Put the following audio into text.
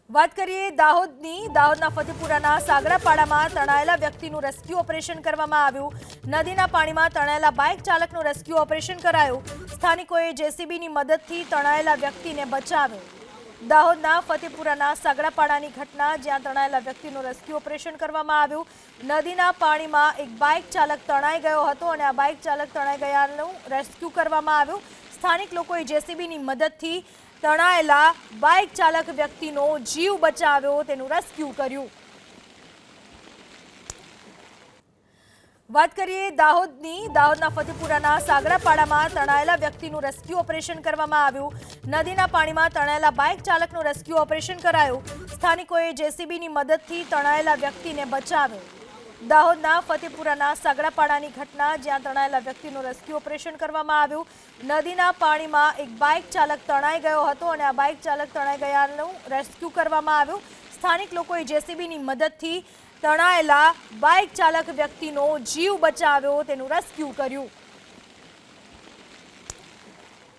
વાત કરીએ દાહોદના ફતેપુરાના સાગરાપાડામાં તણાયેલા વ્યક્તિનું રેસ્ક્યુ ઓપરેશન કરવામાં આવ્યું। નદીના પાણીમાં તણાયેલા બાઇક ચાલકનું રેસ્ક્યુ ઓપરેશન કરાયું। સ્થાનિકોએ જેસીબીની મદદથી તણાયેલા વ્યક્તિને બચાવ્યો। દાહોદના ફતેપુરાના સાગરાપાડાની ઘટના, જ્યાં તણાયેલા વ્યક્તિનું રેસ્ક્યુ ઓપરેશન કરવામાં આવ્યું। નદીના પાણીમાં એક બાઇક ચાલક તણાઈ ગયો હતો અને આ બાઇક ચાલક તણાઈ ગયાનું રેસ્ક્યુ કરવામાં આવ્યું। સ્થાનિક લોકોએ જેસીબીની મદદથી તણાયેલા બાઇક ચાલક વ્યક્તિનો જીવ બચાવ્યો, તેનું રેસ્ક્યુ કર્યું। વાત કરીએ દાહોદના ફતેપુરાના સાગરાપાડામાં તણાયેલા વ્યક્તિનું રેસ્ક્યુ ઓપરેશન કરવામાં આવ્યું। નદીના પાણીમાં તણાયેલા બાઇક ચાલકનું રેસ્ક્યુ ઓપરેશન કરાયું। સ્થાનિકોએ જેસીબીની મદદથી તણાયેલા વ્યક્તિને બચાવ્યો। દાહોદના ફતેપુરાના સાગરાપાડાની ઘટના, જ્યાં તણાયેલા વ્યક્તિનું રેસ્ક્યુ ઓપરેશન કરવામાં આવ્યું। નદીના પાણીમાં એક બાઇક ચાલક તણાઈ ગયો હતો અને આ બાઇક ચાલક તણાઈ ગયાનું રેસ્ક્યુ કરવામાં આવ્યું। સ્થાનિક લોકોએ જેસીબીની મદદથી તણાયેલા બાઇક ચાલક વ્યક્તિનો જીવ બચાવ્યો, તેનું રેસ્ક્યુ કર્યું।